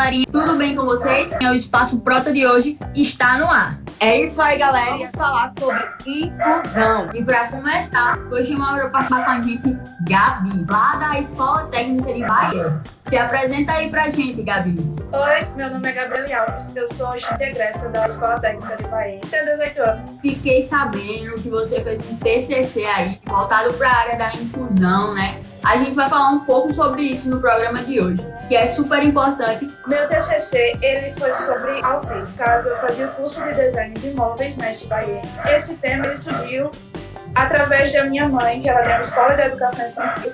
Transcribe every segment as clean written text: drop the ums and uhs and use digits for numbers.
galerinha, tudo bem com vocês? O Espaço Prota de hoje está no ar. É isso aí, galera. Vamos falar sobre inclusão. E para começar, vou chamar para participar com a gente Gabi, lá da Escola Técnica de Bahia. Se apresenta aí pra gente, Gabi. Oi, meu nome é Gabriela Alves, eu sou integrante da Escola Técnica de Bahia, tenho 18 anos. Fiquei sabendo que você fez um TCC aí, voltado para a área da inclusão, né? A gente vai falar um pouco sobre isso no programa de hoje, que é super importante. Meu TCC, ele foi sobre autismo. Caso eu fazia o curso de design de imóveis na Bahia. Esse tema ele surgiu através da minha mãe, que ela tem uma escola de educação infantil.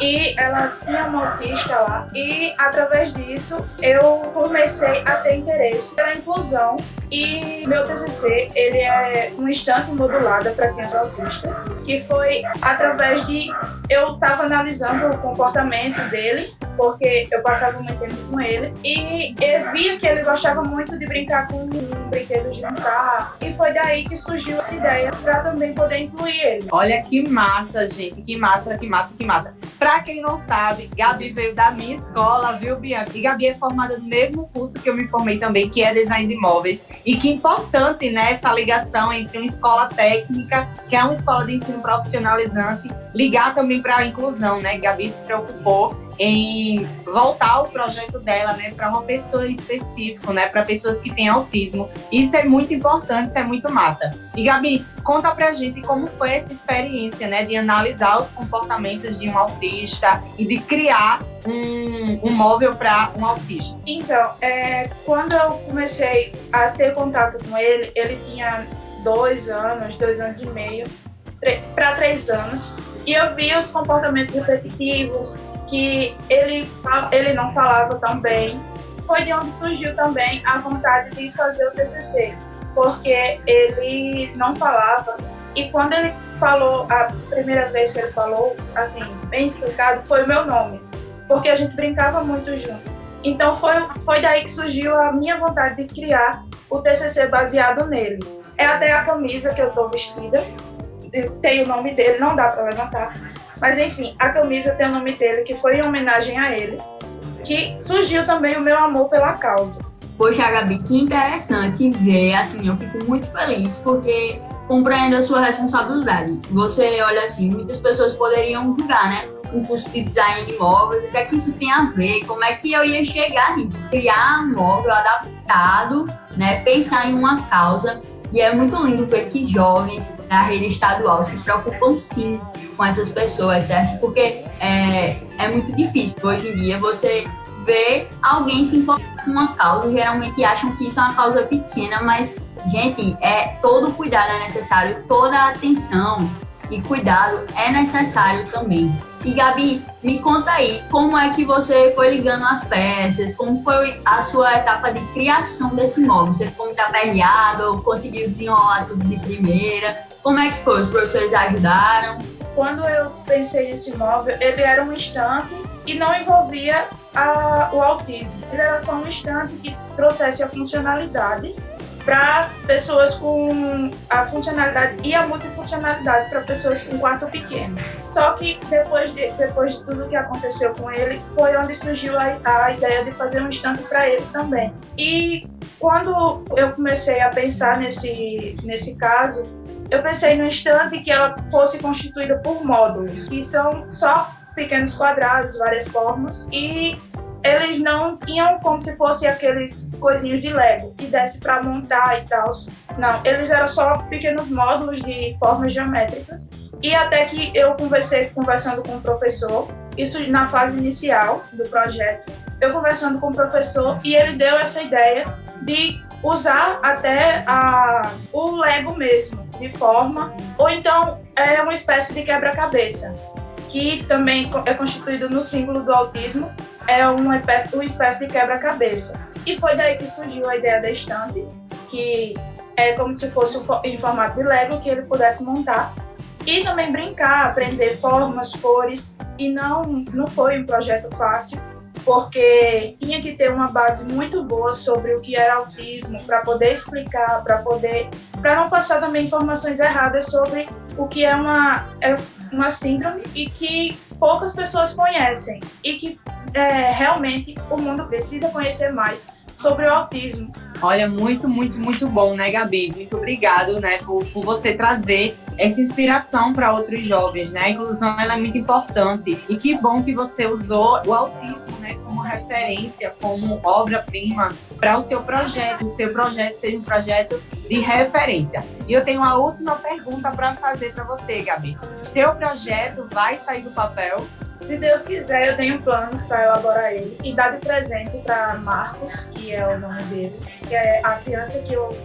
E ela tinha uma autista lá, e através disso eu comecei a ter interesse pela inclusão. E meu TCC, ele é uma estante modulada para crianças autistas, que foi através de eu estava analisando o comportamento dele, porque eu passava muito tempo com ele, e eu via que ele gostava muito de brincar com brinquedos de brincar, e foi daí que surgiu essa ideia para também poder incluir ele. Olha que massa, gente, que massa, que massa, que massa. Pra quem não sabe, Gabi veio da minha escola, viu, Bianca? E Gabi é formada no mesmo curso que eu me formei também, que é design de imóveis. E que importante, né, essa ligação entre uma escola técnica, que é uma escola de ensino profissionalizante, ligar também para a inclusão, né? Gabi se preocupou em voltar o projeto dela, né, para uma pessoa específica, né, para pessoas que têm autismo. Isso é muito importante, isso é muito massa. E Gabi, conta pra gente como foi essa experiência, né, de analisar os comportamentos de um autista e de criar um móvel para um autista. Então, quando eu comecei a ter contato com ele, ele tinha 2 anos e meio, para 3 anos, e eu via os comportamentos repetitivos, que ele não falava tão bem. Foi de onde surgiu também a vontade de fazer o TCC, porque ele não falava, e quando ele falou, a primeira vez que ele falou, assim, bem explicado, foi o meu nome, porque a gente brincava muito junto. Então foi daí que surgiu a minha vontade de criar o TCC baseado nele. É até a camisa que eu estou vestida, tem o nome dele, não dá para levantar, mas enfim, a camisa tem o nome dele, que foi em homenagem a ele, que surgiu também o meu amor pela causa. Poxa, Gabi, que interessante ver, assim, eu fico muito feliz porque compreendo a sua responsabilidade. Você olha assim, muitas pessoas poderiam julgar, né? Um curso de design de imóveis, o que é que isso tem a ver? Como é que eu ia chegar nisso? Criar um móvel adaptado, né? Pensar em uma causa. E é muito lindo ver que jovens da rede estadual se preocupam sim com essas pessoas, certo? Porque é muito difícil hoje em dia você ver alguém se importar com uma causa. Geralmente acham que isso é uma causa pequena, mas, gente, todo cuidado é necessário, toda atenção e cuidado é necessário também. E Gabi, me conta aí, como é que você foi ligando as peças? Como foi a sua etapa de criação desse móvel? Você ficou muito aperreado ou conseguiu desenrolar tudo de primeira? Como é que foi? Os professores ajudaram? Quando eu pensei nesse móvel, ele era um estante e não envolvia o autismo. Ele era só um estante que trouxesse a funcionalidade para pessoas com a funcionalidade e a multifuncionalidade para pessoas com quarto pequeno. Só que depois de tudo que aconteceu com ele, foi onde surgiu a ideia de fazer um estante para ele também. E quando eu comecei a pensar nesse caso, eu pensei no estante que ela fosse constituída por módulos, que são só pequenos quadrados, várias formas, e eles não tinham como se fossem aqueles coisinhos de Lego, que desse para montar e tal. Não, eles eram só pequenos módulos de formas geométricas. E até que eu conversando com o professor, isso na fase inicial do projeto, eu conversando com o professor, e ele deu essa ideia de usar até o Lego mesmo, de forma, ou então é uma espécie de quebra-cabeça, que também é constituído no símbolo do autismo, é uma espécie de quebra-cabeça. E foi daí que surgiu a ideia da estante, que é como se fosse em formato de Lego, que ele pudesse montar e também brincar, aprender formas, cores. E não foi um projeto fácil, porque tinha que ter uma base muito boa sobre o que era autismo, para poder explicar, para não passar também informações erradas sobre o que é uma síndrome e que poucas pessoas conhecem, e que realmente o mundo precisa conhecer mais sobre o autismo. Olha, muito, muito, muito bom, né, Gabi? Muito obrigado, né, por você trazer essa inspiração para outros jovens, né? A inclusão, ela é muito importante. E que bom que você usou o autismo, né, como referência, como obra-prima para o seu projeto. O seu projeto seja um projeto de referência. E eu tenho uma última pergunta para fazer para você, Gabi. Seu projeto vai sair do papel? Se Deus quiser, eu tenho planos para elaborar ele e dar de presente para Marcos, que é o nome dele, que é a criança que eu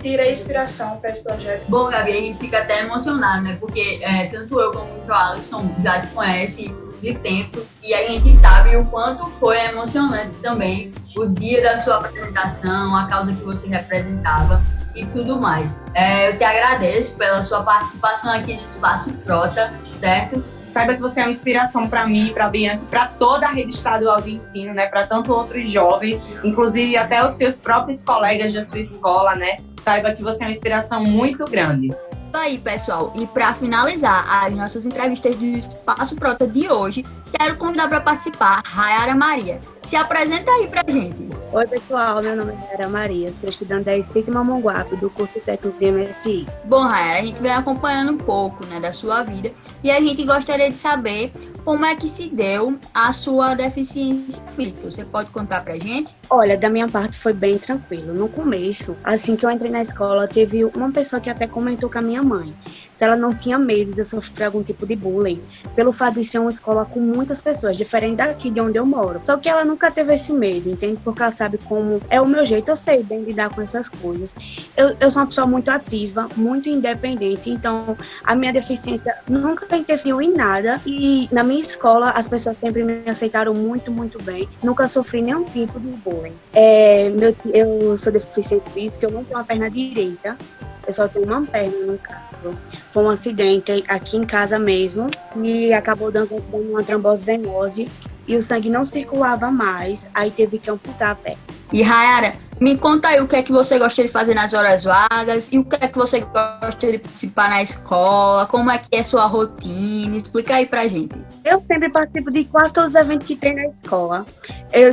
tirei inspiração para esse projeto. Bom, Gabi, a gente fica até emocionado, né? Porque tanto eu como o Alisson já te conhecem de tempos e a gente sabe o quanto foi emocionante também o dia da sua apresentação, a causa que você representava e tudo mais. Eu te agradeço pela sua participação aqui no Espaço Prota, certo? Saiba que você é uma inspiração para mim, para a Bianca, para toda a rede estadual de ensino, né? Para tanto outros jovens, inclusive até os seus próprios colegas da sua escola, né? Saiba que você é uma inspiração muito grande. Aí, pessoal, e para finalizar as nossas entrevistas do Espaço Prota de hoje, quero convidar para participar Rayara Maria. Se apresenta aí pra gente. Oi, pessoal, meu nome é Rayara Maria, sou estudante da Sigma Monguape, do curso técnico de MSI. Bom, Rayara, a gente vem acompanhando um pouco, né, da sua vida e a gente gostaria de saber como é que se deu a sua deficiência física. Você pode contar pra gente? Olha, da minha parte foi bem tranquilo. No começo, assim que eu entrei na escola, teve uma pessoa que até comentou com a minha mãe se ela não tinha medo de sofrer algum tipo de bullying, pelo fato de ser uma escola com muitas pessoas, diferente daqui de onde eu moro. Só que ela nunca teve esse medo, entende? Porque ela sabe como é o meu jeito, eu sei bem lidar com essas coisas. Eu sou uma pessoa muito ativa, muito independente, então a minha deficiência nunca interferiu em nada e na minha escola as pessoas sempre me aceitaram muito, muito bem. Nunca sofri nenhum tipo de bullying. Eu sou deficiente física, eu não tenho uma perna direita, eu só tenho uma perna no caso. Foi um acidente aqui em casa mesmo e acabou dando uma trombose venosa e o sangue não circulava mais, aí teve que amputar a perna. E Rayara, me conta aí o que é que você gosta de fazer nas horas vagas e o que é que você gosta de participar na escola, como é que é sua rotina, explica aí pra gente. Eu sempre participo de quase todos os eventos que tem na escola.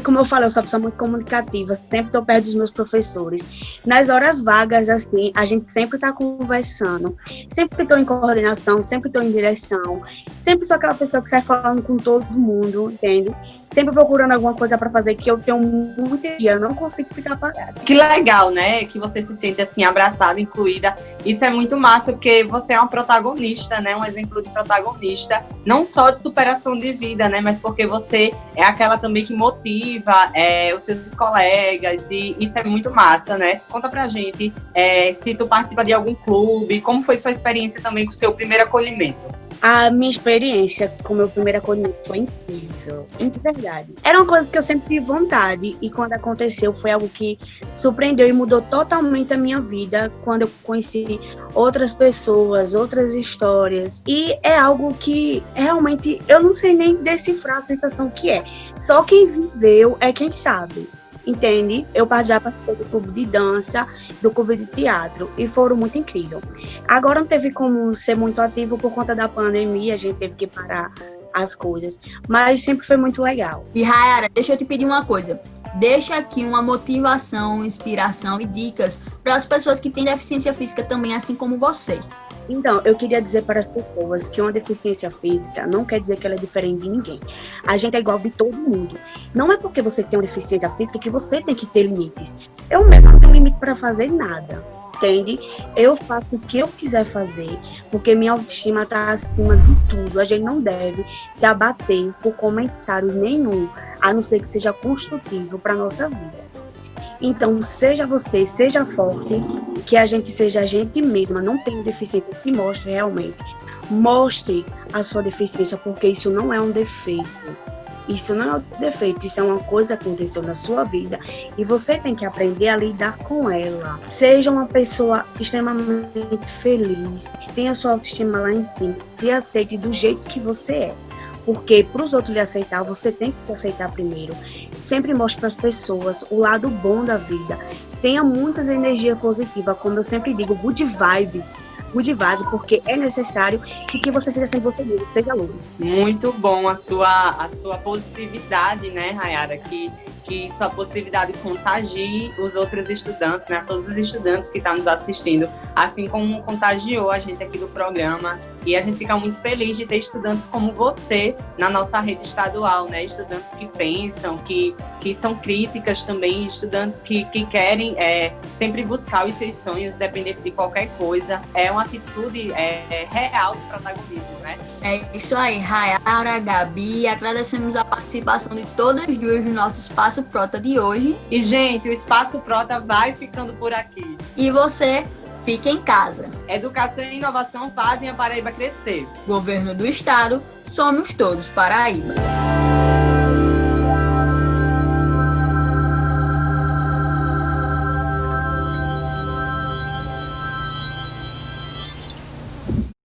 Como eu falei, eu sou uma pessoa muito comunicativa, sempre estou perto dos meus professores. Nas horas vagas, assim, a gente sempre está conversando, sempre estou em coordenação, sempre estou em direção, sempre sou aquela pessoa que sai falando com todo mundo, entende? Sempre procurando alguma coisa para fazer que eu tenho muito dia, eu não consigo ficar apagada. Que legal, né? Que você se sente assim, abraçada, incluída. Isso é muito massa, porque você é uma protagonista, né? Um exemplo de protagonista, não só de superação de vida, né? Mas porque você é aquela também que motiva os seus colegas, e isso é muito massa, né? Conta pra gente se tu participa de algum clube, como foi sua experiência também com o seu primeiro acolhimento? A minha experiência com o meu primeiro acolhimento foi incrível, de verdade. Era uma coisa que eu sempre tive vontade e quando aconteceu foi algo que surpreendeu e mudou totalmente a minha vida quando eu conheci outras pessoas, outras histórias. E é algo que realmente eu não sei nem decifrar a sensação que é. Só quem viveu é quem sabe. Entende? Eu já participei do clube de dança, do clube de teatro e foram muito incríveis. Agora não teve como ser muito ativo por conta da pandemia, a gente teve que parar as coisas, mas sempre foi muito legal. E Rayara, deixa eu te pedir uma coisa. Deixa aqui uma motivação, inspiração e dicas para as pessoas que têm deficiência física também, assim como você. Então, eu queria dizer para as pessoas que uma deficiência física não quer dizer que ela é diferente de ninguém. A gente é igual de todo mundo. Não é porque você tem uma deficiência física que você tem que ter limites. Eu mesma não tenho limite para fazer nada, entende? Eu faço o que eu quiser fazer, porque minha autoestima está acima de tudo. A gente não deve se abater por comentários nenhum, a não ser que seja construtivo para a nossa vida. Então, seja você, seja forte, que a gente seja a gente mesma, não tem deficiência, que mostre realmente. Mostre a sua deficiência, porque isso não é um defeito. Isso não é um defeito, isso é uma coisa que aconteceu na sua vida e você tem que aprender a lidar com ela. Seja uma pessoa extremamente feliz, tenha sua autoestima lá em cima, se aceite do jeito que você é. Porque para os outros lhe aceitar, você tem que se aceitar primeiro. Sempre mostre para as pessoas o lado bom da vida. Tenha muitas energias positivas, como eu sempre digo, good vibes. mude vaso, porque é necessário e que você seja sem você mesmo, seja luz. Muito bom a sua positividade, né, Rayara? Que sua positividade contagie os outros estudantes, né? Todos os estudantes que estão nos assistindo, assim como contagiou a gente aqui do programa. E a gente fica muito feliz de ter estudantes como você na nossa rede estadual, né? Estudantes que pensam, que são críticas também, estudantes que querem sempre buscar os seus sonhos, dependendo de qualquer coisa. É uma atitude real de protagonismo, né? É isso aí, Rayara, Gabi, agradecemos a participação de todas as duas no nosso Espaço Prota de hoje. E, gente, o Espaço Prota vai ficando por aqui. E você, fique em casa. Educação e inovação fazem a Paraíba crescer. Governo do Estado, somos todos Paraíba.